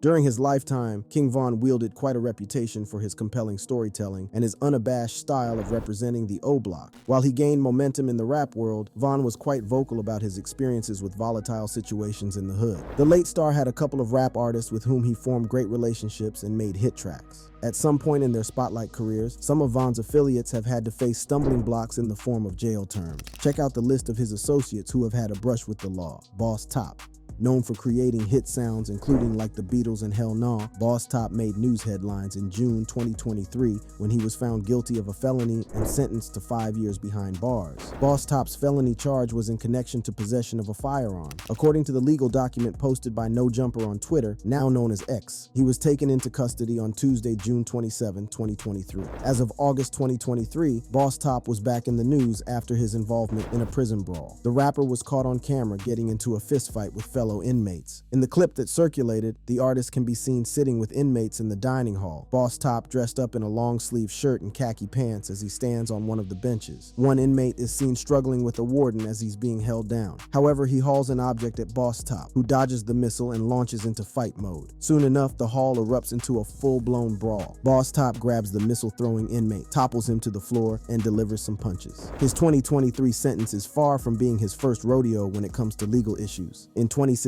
During his lifetime, King Von wielded quite a reputation for his compelling storytelling and his unabashed style of representing the O Block. While he gained momentum in the rap world, Von was quite vocal about his experiences with volatile situations in the hood. The late star had a couple of rap artists with whom he formed great relationships and made hit tracks. At some point in their spotlight careers, some of Von's affiliates have had to face stumbling blocks in the form of jail terms. Check out the list of his associates who have had a brush with the law. Boss Top. Known for creating hit sounds including like the Beatles and Hell Nah, Boss Top made news headlines in June 2023 when he was found guilty of a felony and sentenced to 5 years behind bars. Boss Top's felony charge was in connection to possession of a firearm. According to the legal document posted by No Jumper on Twitter, now known as X, he was taken into custody on Tuesday, June 27, 2023. As of August 2023, Boss Top was back in the news after his involvement in a prison brawl. The rapper was caught on camera getting into a fistfight with fellow inmates. In the clip that circulated, the artist can be seen sitting with inmates in the dining hall. Boss Top dressed up in a long-sleeve shirt and khaki pants as he stands on one of the benches. One inmate is seen struggling with a warden as he's being held down. However, he hauls an object at Boss Top, who dodges the missile and launches into fight mode. Soon enough, the hall erupts into a full-blown brawl. Boss Top grabs the missile-throwing inmate, topples him to the floor, and delivers some punches. His 2023 sentence is far from being his first rodeo when it comes to legal issues. In 2016,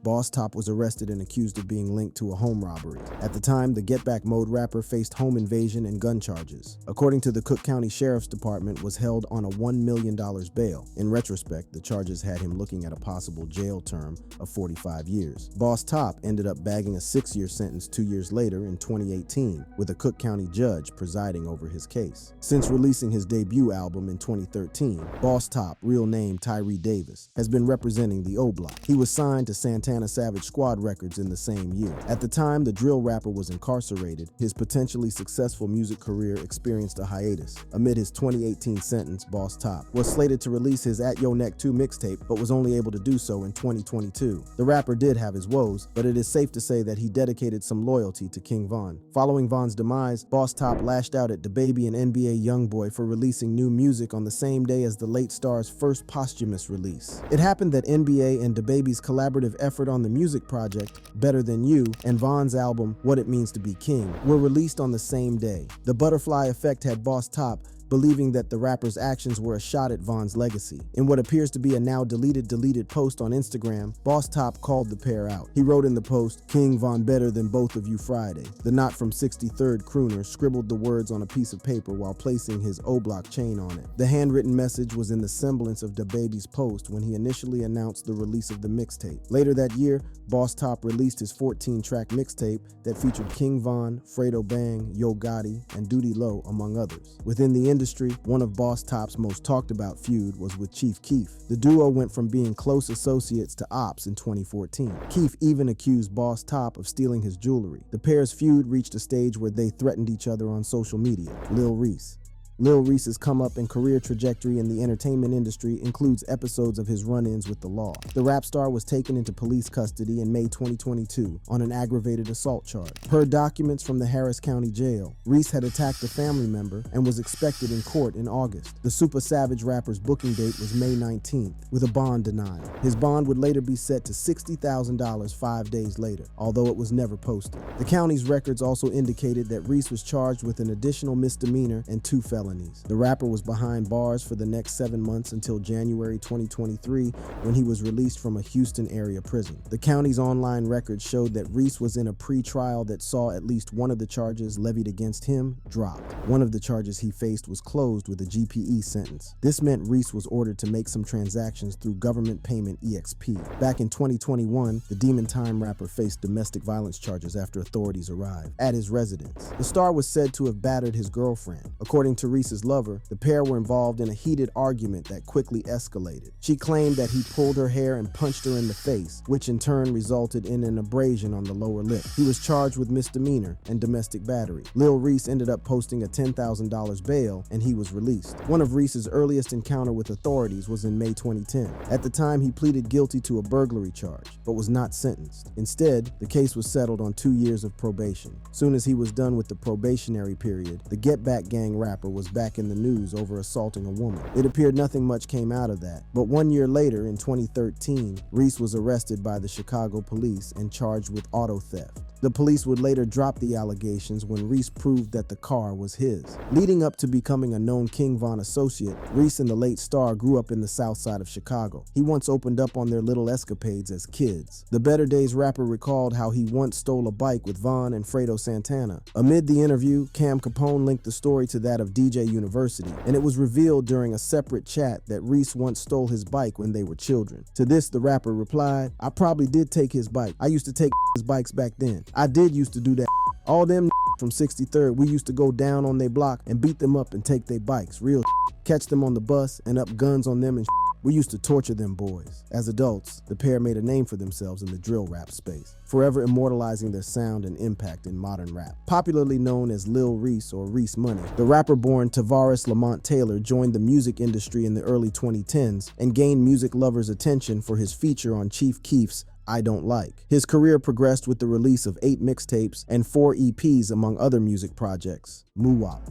Boss Top was arrested and accused of being linked to a home robbery. At the time, the Get Back Mode rapper faced home invasion and gun charges. According to the Cook County Sheriff's Department, was held on a $1 million bail. In retrospect, the charges had him looking at a possible jail term of 45 years. Boss Top ended up bagging a 6-year sentence 2 years later in 2018, with a Cook County judge presiding over his case. Since releasing his debut album in 2013, Boss Top, real name Tyree Davis, has been representing the O Block. He was signed to Santana Savage Squad Records in the same year. At the time the drill rapper was incarcerated, his potentially successful music career experienced a hiatus. Amid his 2018 sentence, Boss Top was slated to release his At Yo Neck 2 mixtape, but was only able to do so in 2022. The rapper did have his woes, but it is safe to say that he dedicated some loyalty to King Von. Following Von's demise, Boss Top lashed out at DaBaby and NBA Youngboy for releasing new music on the same day as the late star's first posthumous release. It happened that NBA and DaBaby's collaborative effort on the music project, Better Than You, and Von's album, What It Means to Be King, were released on the same day. The butterfly effect had Boss Top believing that the rapper's actions were a shot at Von's legacy. In what appears to be a now deleted post on Instagram, Boss Top called the pair out. He wrote in the post, "King Von better than both of you Friday." The Not From 63rd crooner scribbled the words on a piece of paper while placing his O-Block chain on it. The handwritten message was in the semblance of DaBaby's post when he initially announced the release of the mixtape. Later that year, Boss Top released his 14-track mixtape that featured King Von, Fredo Bang, Yo Gotti, and Duty Low, among others. Within the industry, one of Boss Top's most talked about feud was with Chief Keef. The duo went from being close associates to ops in 2014. Keef even accused Boss Top of stealing his jewelry. The pair's feud reached a stage where they threatened each other on social media. Lil Reese. Lil Reese's come-up and career trajectory in the entertainment industry includes episodes of his run-ins with the law. The rap star was taken into police custody in May 2022 on an aggravated assault charge. Per documents from the Harris County Jail, Reese had attacked a family member and was expected in court in August. The Super Savage rapper's booking date was May 19th, with a bond denied. His bond would later be set to $60,000 5 days later, although it was never posted. The county's records also indicated that Reese was charged with an additional misdemeanor and 2 felonies. The rapper was behind bars for the next 7 months until January 2023 when he was released from a Houston area prison. The county's online records showed that Reese was in a pre-trial that saw at least one of the charges levied against him dropped. One of the charges he faced was closed with a GPE sentence. This meant Reese was ordered to make some transactions through government payment EXP. Back in 2021, the Demon Time rapper faced domestic violence charges after authorities arrived at his residence. The star was said to have battered his girlfriend. According to Reese's lover, the pair were involved in a heated argument that quickly escalated. She claimed that he pulled her hair and punched her in the face, which in turn resulted in an abrasion on the lower lip. He was charged with misdemeanor and domestic battery. Lil Reese ended up posting a $10,000 bail and he was released. One of Reese's earliest encounter with authorities was in May 2010. At the time, he pleaded guilty to a burglary charge, but was not sentenced. Instead, the case was settled on 2 years of probation. Soon as he was done with the probationary period, the Get Back Gang rapper was was back in the news over assaulting a woman. It appeared nothing much came out of that, but 1 year later, in 2013, Reese was arrested by the Chicago police and charged with auto theft. The police would later drop the allegations when Reese proved that the car was his. Leading up to becoming a known King Von associate, Reese and the late star grew up in the south side of Chicago. He once opened up on their little escapades as kids. The Better Days rapper recalled how he once stole a bike with Von and Fredo Santana. Amid the interview, Cam Capone linked the story to that of DJ University, and it was revealed during a separate chat that Reese once stole his bike when they were children. To this, the rapper replied, "I probably did take his bike. I used to take his bikes back then. I did used to do that. All them from 63rd, we used to go down on their block and beat them up and take their bikes. Real catch them on the bus and up guns on them and we used to torture them boys." As adults, the pair made a name for themselves in the drill rap space, forever immortalizing their sound and impact in modern rap. Popularly known as Lil Reese or Reese Money, the rapper-born Tavares Lamont Taylor joined the music industry in the early 2010s and gained music lovers' attention for his feature on Chief Keef's I Don't Like. His career progressed with the release of 8 mixtapes and 4 EPs among other music projects. Muwop.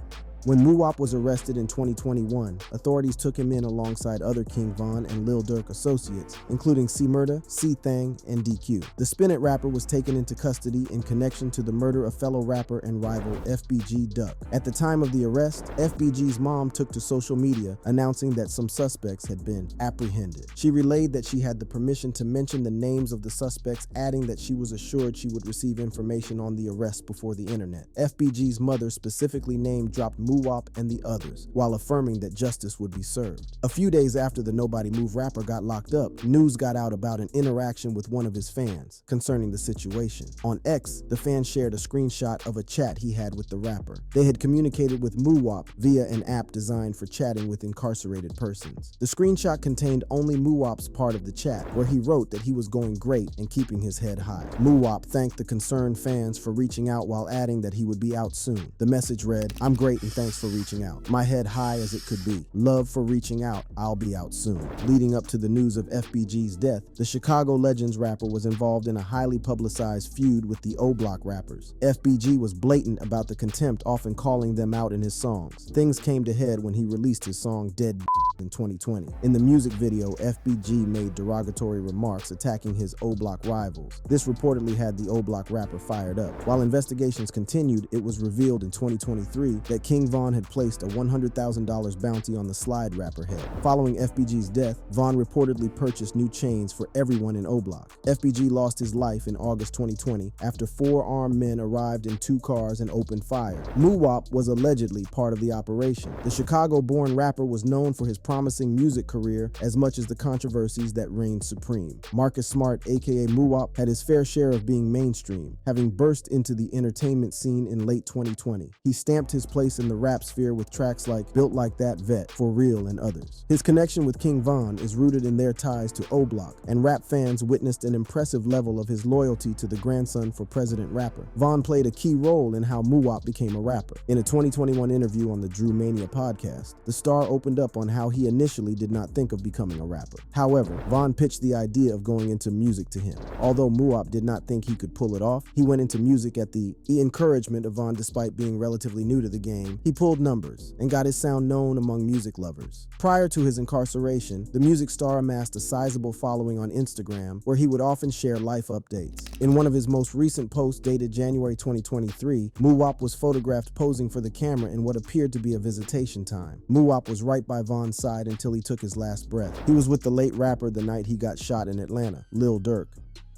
When Muwop was arrested in 2021, authorities took him in alongside other King Von and Lil Durk associates, including C-Murda, C-Thang, and DQ. The Spin It rapper was taken into custody in connection to the murder of fellow rapper and rival FBG Duck. At the time of the arrest, FBG's mom took to social media announcing that some suspects had been apprehended. She relayed that she had the permission to mention the names of the suspects, adding that she was assured she would receive information on the arrest before the internet. FBG's mother specifically name-dropped Muwop and the others, while affirming that justice would be served. A few days after the Nobody Move rapper got locked up, news got out about an interaction with one of his fans concerning the situation. On X, the fan shared a screenshot of a chat he had with the rapper. They had communicated with Muwop via an app designed for chatting with incarcerated persons. The screenshot contained only Muwop's part of the chat, where he wrote that he was going great and keeping his head high. Muwop thanked the concerned fans for reaching out while adding that he would be out soon. The message read, "I'm great and thanks for reaching out. My head high as it could be. Love for reaching out. I'll be out soon." Leading up to the news of FBG's death, the Chicago Legends rapper was involved in a highly publicized feud with the O-Block rappers. FBG was blatant about the contempt, often calling them out in his songs. Things came to head when he released his song Dead in 2020. In the music video, FBG made derogatory remarks attacking his O-Block rivals. This reportedly had the O-Block rapper fired up. While investigations continued, it was revealed in 2023 that King Von had placed a $100,000 bounty on the Slide rapper head. Following FBG's death, Von reportedly purchased new chains for everyone in O-Block. FBG lost his life in August 2020 after 4 armed men arrived in 2 cars and opened fire. Muwop was allegedly part of the operation. The Chicago-born rapper was known for his promising music career as much as the controversies that reigned supreme. Marcus Smart, aka Muwop, had his fair share of being mainstream, having burst into the entertainment scene in late 2020. He stamped his place in the rap sphere with tracks like Built Like That Vet, For Real, and others. His connection with King Von is rooted in their ties to O-Block, and rap fans witnessed an impressive level of his loyalty to the grandson for president rapper. Von played a key role in how Muwop became a rapper. In a 2021 interview on the Drew Mania podcast, the star opened up on how he initially did not think of becoming a rapper. However, Von pitched the idea of going into music to him. Although Muwop did not think he could pull it off, he went into music at the encouragement of Von. Despite being relatively new to the game, he pulled numbers and got his sound known among music lovers. Prior to his incarceration, the music star amassed a sizable following on Instagram, where he would often share life updates. In one of his most recent posts dated January 2023, Muwop was photographed posing for the camera in what appeared to be a visitation time. Muwop was right by Von's side until he took his last breath. He was with the late rapper the night he got shot in Atlanta, Lil Durk.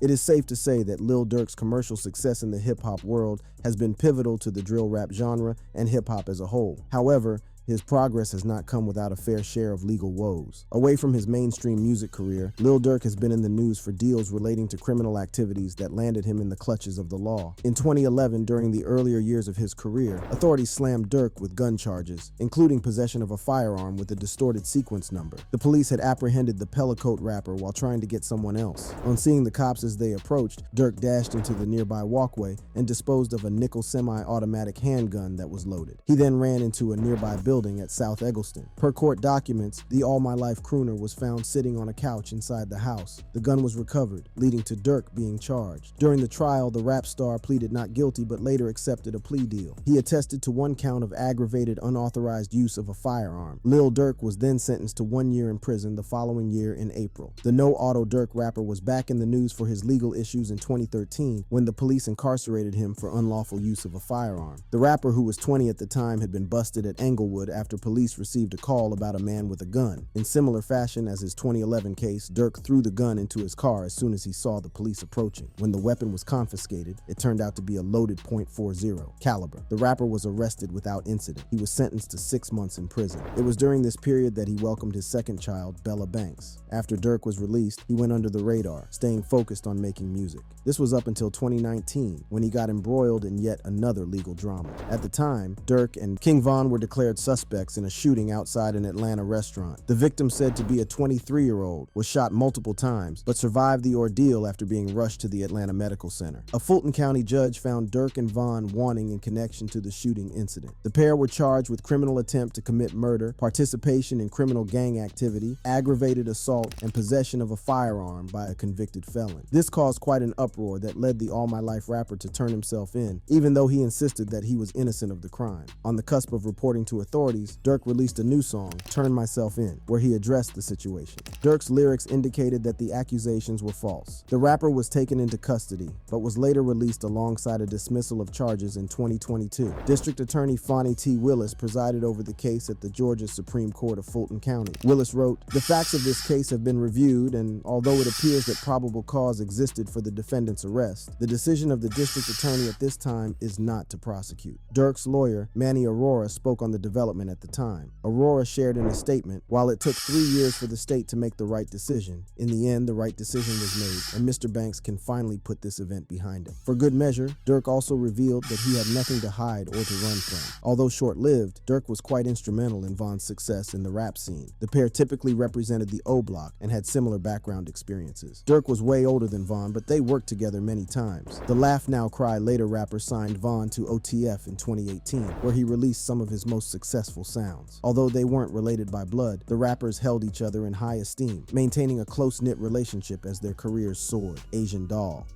It is safe to say that Lil Durk's commercial success in the hip-hop world has been pivotal to the drill rap genre and hip-hop as a whole. However, his progress has not come without a fair share of legal woes. Away from his mainstream music career, Lil Durk has been in the news for deals relating to criminal activities that landed him in the clutches of the law. In 2011, during the earlier years of his career, authorities slammed Durk with gun charges, including possession of a firearm with a distorted sequence number. The police had apprehended the Pellicoat rapper while trying to get someone else. On seeing the cops as they approached, Durk dashed into the nearby walkway and disposed of a nickel semi-automatic handgun that was loaded. He then ran into a nearby building building at South Eggleston. Per court documents, the All My Life crooner was found sitting on a couch inside the house. The gun was recovered, leading to Durk being charged. During the trial, the rap star pleaded not guilty but later accepted a plea deal. He attested to one count of aggravated unauthorized use of a firearm. Lil Durk was then sentenced to 1 year in prison the following year in April. The No Auto Durk rapper was back in the news for his legal issues in 2013 when the police incarcerated him for unlawful use of a firearm. The rapper, who was 20 at the time, had been busted at Englewood after police received a call about a man with a gun. In similar fashion as his 2011 case, Durk threw the gun into his car as soon as he saw the police approaching. When the weapon was confiscated, it turned out to be a loaded .40 caliber. The rapper was arrested without incident. He was sentenced to 6 months in prison. It was during this period that he welcomed his second child, Bella Banks. After Durk was released, he went under the radar, staying focused on making music. This was up until 2019, when he got embroiled in yet another legal drama. At the time, Durk and King Von were declared suspects in a shooting outside an Atlanta restaurant. The victim, said to be a 23-year-old, was shot multiple times, but survived the ordeal after being rushed to the Atlanta Medical Center. A Fulton County judge found Durk and Von wanting in connection to the shooting incident. The pair were charged with criminal attempt to commit murder, participation in criminal gang activity, aggravated assault, and possession of a firearm by a convicted felon. This caused quite an uproar that led the All My Life rapper to turn himself in, even though he insisted that he was innocent of the crime. On the cusp of reporting to authorities, Durk released a new song, Turn Myself In, where he addressed the situation. Durk's lyrics indicated that the accusations were false. The rapper was taken into custody, but was later released alongside a dismissal of charges in 2022. District Attorney Fonnie T. Willis presided over the case at the Georgia Supreme Court of Fulton County. Willis wrote, "The facts of this case have been reviewed, and although it appears that probable cause existed for the defendant's arrest, the decision of the district attorney at this time is not to prosecute." Durk's lawyer, Manny Aurora, spoke on the development at the time. Aurora shared in a statement, "While it took 3 years for the state to make the right decision, in the end, the right decision was made, and Mr. Banks can finally put this event behind him." For good measure, Durk also revealed that he had nothing to hide or to run from. Although short-lived, Durk was quite instrumental in Von's success in the rap scene. The pair typically represented the O Block and had similar background experiences. Durk was way older than Von, but they worked together many times. The Laugh Now Cry Later rapper signed Von to OTF in 2018, where he released some of his most successful sounds. Although they weren't related by blood, the rappers held each other in high esteem, maintaining a close-knit relationship as their careers soared. Asian Doll.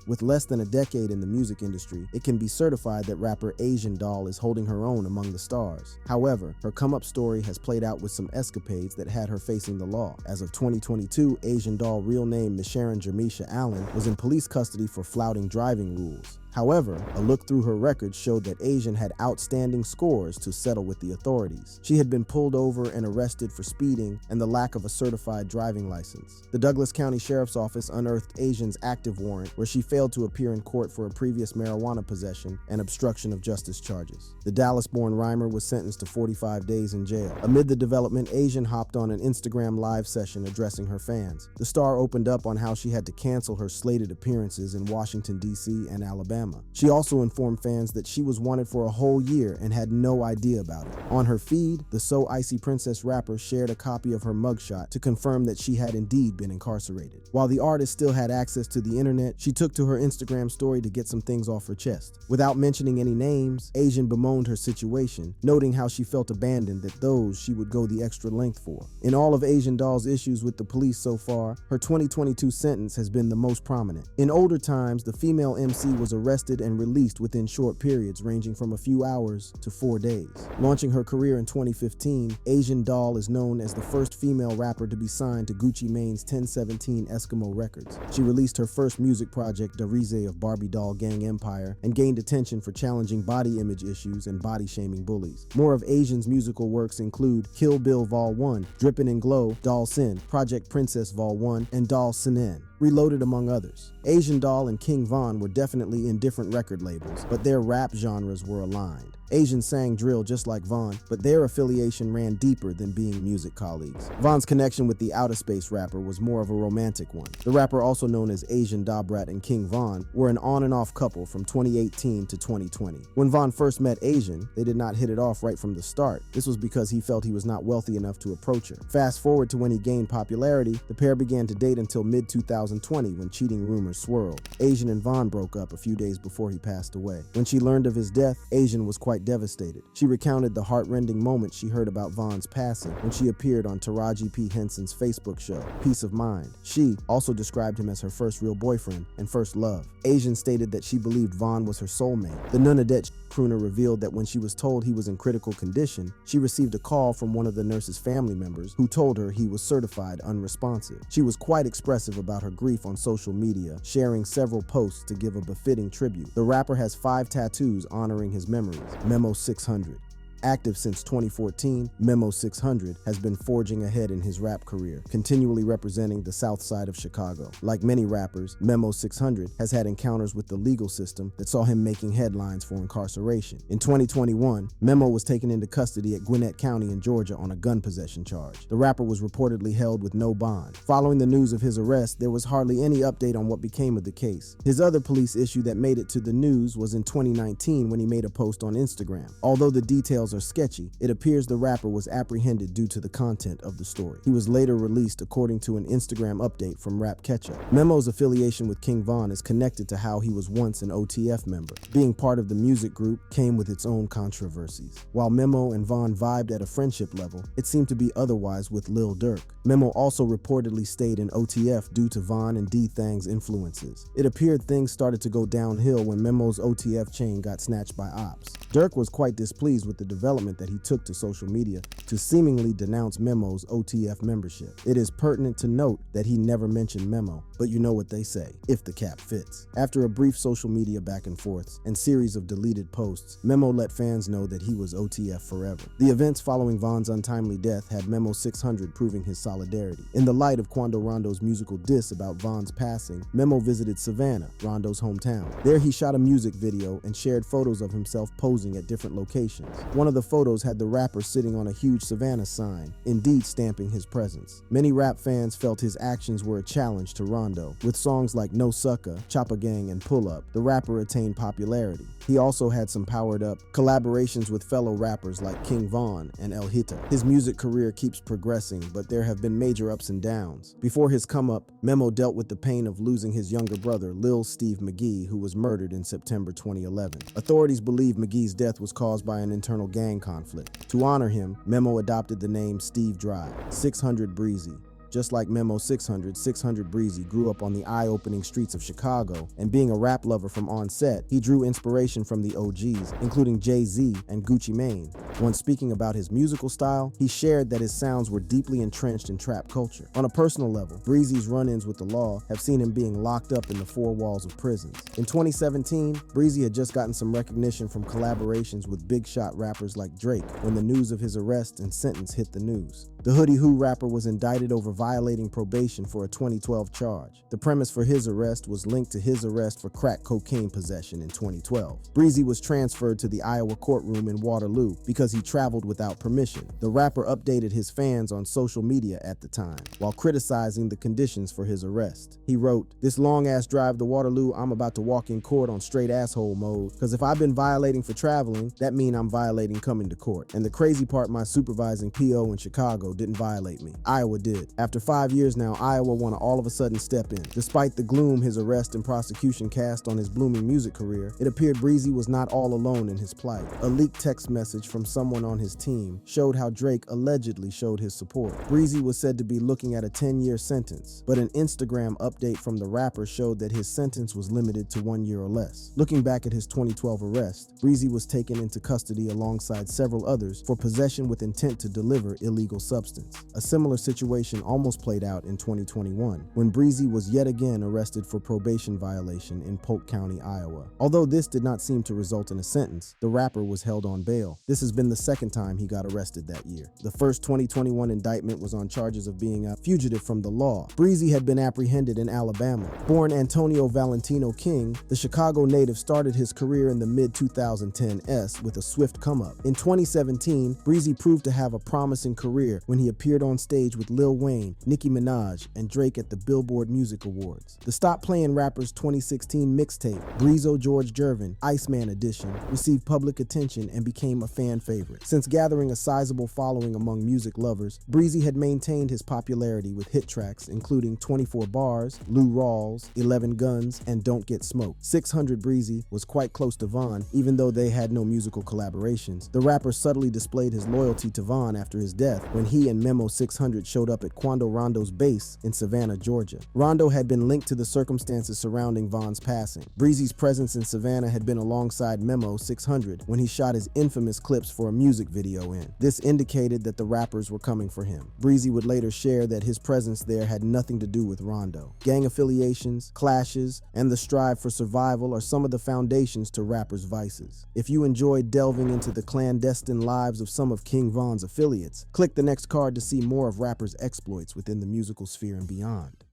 With less than a decade in the music industry, it can be certified that rapper Asian Doll is holding her own among the stars. However, her come-up story has played out with some escapades that had her facing the law. As of 2022, Asian Doll, real name Misharon Jermisha Allen, was in police custody for flouting driving rules. However, a look through her records showed that Asian had outstanding scores to settle with the authorities. She had been pulled over and arrested for speeding and the lack of a certified driving license. The Douglas County Sheriff's Office unearthed Asian's active warrant, where she failed to appear in court for a previous marijuana possession and obstruction of justice charges. The Dallas-born rhymer was sentenced to 45 days in jail. Amid the development, Asian hopped on an Instagram live session addressing her fans. The star opened up on how she had to cancel her slated appearances in Washington, D.C. and Alabama. She also informed fans that she was wanted for a whole year and had no idea about it. On her feed, the So Icy Princess rapper shared a copy of her mugshot to confirm that she had indeed been incarcerated. While the artist still had access to the internet, she took to her Instagram story to get some things off her chest. Without mentioning any names, Asian bemoaned her situation, noting how she felt abandoned, that those she would go the extra length for. In all of Asian Doll's issues with the police so far, her 2022 sentence has been the most prominent. In older times, the female MC was arrested and released within short periods ranging from a few hours to 4 days. Launching her career in 2015, Asian Doll is known as the first female rapper to be signed to Gucci Mane's 1017 Eskimo Records. She released her first music project, Darize of Barbie Doll Gang Empire, and gained attention for challenging body image issues and body-shaming bullies. More of Asian's musical works include Kill Bill Vol 1, Drippin' and Glow, Doll Sin, Project Princess Vol 1, and Doll Sinen, Reloaded, among others. Asian Doll and King Von were definitely in different record labels, but their rap genres were aligned. Asian sang drill just like Von, but their affiliation ran deeper than being music colleagues. Von's connection with the Outer Space rapper was more of a romantic one. The rapper, also known as Asian Dabrat and King Von, were an on and off couple from 2018 to 2020. When Von first met Asian, they did not hit it off right from the start. This was because he felt he was not wealthy enough to approach her. Fast forward to when he gained popularity, the pair began to date until mid-2020 when cheating rumors swirled. Asian and Von broke up a few days before he passed away. When she learned of his death, Asian was quite quite devastated. She recounted the heartrending moment she heard about Von's passing when she appeared on Taraji P. Henson's Facebook show, Peace of Mind. She also described him as her first real boyfriend and first love. Asian stated that she believed Von was her soulmate. The Nunadetch crooner revealed that when she was told he was in critical condition, she received a call from one of the nurse's family members who told her he was certified unresponsive. She was quite expressive about her grief on social media, sharing several posts to give a befitting tribute. The rapper has 5 tattoos honoring his memories. Memo 600. Active since 2014, Memo 600 has been forging ahead in his rap career, continually representing the south side of Chicago. Like many rappers, Memo 600 has had encounters with the legal system that saw him making headlines for incarceration. In 2021, Memo was taken into custody at Gwinnett County in Georgia on a gun possession charge. The rapper was reportedly held with no bond. Following the news of his arrest, there was hardly any update on what became of the case. His other police issue that made it to the news was in 2019 when he made a post on Instagram. Although the details are sketchy, it appears the rapper was apprehended due to the content of the story. He was later released according to an Instagram update from Rap Ketchup. Memo's affiliation with King Von is connected to how he was once an OTF member. Being part of the music group came with its own controversies. While Memo and Von vibed at a friendship level, it seemed to be otherwise with Lil Durk. Memo also reportedly stayed in OTF due to Von and D-Thang's influences. It appeared things started to go downhill when Memo's OTF chain got snatched by ops. Durk was quite displeased with the development that he took to social media to seemingly denounce Memo's OTF membership. It is pertinent to note that he never mentioned Memo, but you know what they say, if the cap fits. After a brief social media back and forths and series of deleted posts, Memo let fans know that he was OTF forever. The events following Von's untimely death had Memo 600 proving his solidarity. In the light of Quando Rondo's musical diss about Von's passing, Memo visited Savannah, Rondo's hometown. There he shot a music video and shared photos of himself posing at different locations. One of the photos had the rapper sitting on a huge Savannah sign, indeed stamping his presence. Many rap fans felt his actions were a challenge to Rondo. With songs like No Sucka, Choppa Gang, and Pull Up, the rapper attained popularity. He also had some powered-up collaborations with fellow rappers like King Von and El Hita. His music career keeps progressing, but there have been major ups and downs. Before his come-up, Memo dealt with the pain of losing his younger brother, Lil Steve McGee, who was murdered in September 2011. Authorities believe McGee's death was caused by an internal gang conflict. To honor him, Memo adopted the name Steve Drive, 600 Breezy. Just like Memo 600, 600 Breezy grew up on the eye-opening streets of Chicago, and being a rap lover from onset, he drew inspiration from the OGs, including Jay-Z and Gucci Mane. When speaking about his musical style, he shared that his sounds were deeply entrenched in trap culture. On a personal level, Breezy's run-ins with the law have seen him being locked up in the 4 walls of prisons. In 2017, Breezy had just gotten some recognition from collaborations with big-shot rappers like Drake when the news of his arrest and sentence hit the news. The Hoodie Who rapper was indicted over violating probation for a 2012 charge. The premise for his arrest was linked to his arrest for crack cocaine possession in 2012. Breezy was transferred to the Iowa courtroom in Waterloo because he traveled without permission. The rapper updated his fans on social media at the time, while criticizing the conditions for his arrest. He wrote, "This long-ass drive to Waterloo, I'm about to walk in court on straight asshole mode, cause if I've been violating for traveling, that mean I'm violating coming to court. And the crazy part, my supervising PO in Chicago didn't violate me. Iowa did. After 5 years now, Iowa want to all of a sudden step in." Despite the gloom his arrest and prosecution cast on his blooming music career, it appeared Breezy was not all alone in his plight. A leaked text message from someone on his team showed how Drake allegedly showed his support. Breezy was said to be looking at a 10-year sentence, but an Instagram update from the rapper showed that his sentence was limited to 1 year or less. Looking back at his 2012 arrest, Breezy was taken into custody alongside several others for possession with intent to deliver illegal substance. A similar situation almost played out in 2021, when Breezy was yet again arrested for probation violation in Polk County, Iowa. Although this did not seem to result in a sentence, the rapper was held on bail. This has been the second time he got arrested that year. The first 2021 indictment was on charges of being a fugitive from the law. Breezy had been apprehended in Alabama. Born Antonio Valentino King, the Chicago native started his career in the mid-2010s with a swift come-up. In 2017, Breezy proved to have a promising career when when he appeared on stage with Lil Wayne, Nicki Minaj, and Drake at the Billboard Music Awards. The Stop Playing Rappers 2016 mixtape, Breezo George Gervin, Iceman Edition, received public attention and became a fan favorite. Since gathering a sizable following among music lovers, Breezy had maintained his popularity with hit tracks including 24 Bars, Lou Rawls, 11 Guns, and Don't Get Smoked. 600 Breezy was quite close to Von, even though they had no musical collaborations. The rapper subtly displayed his loyalty to Von after his death when he and Memo 600 showed up at Quando Rondo's base in Savannah, Georgia. Rondo had been linked to the circumstances surrounding Von's passing. Breezy's presence in Savannah had been alongside Memo 600 when he shot his infamous clips for a music video in. This indicated that the rappers were coming for him. Breezy would later share that his presence there had nothing to do with Rondo. Gang affiliations, clashes, and the strive for survival are some of the foundations to rappers' vices. If you enjoyed delving into the clandestine lives of some of King Von's affiliates, click the next card to see more of rappers' exploits within the musical sphere and beyond.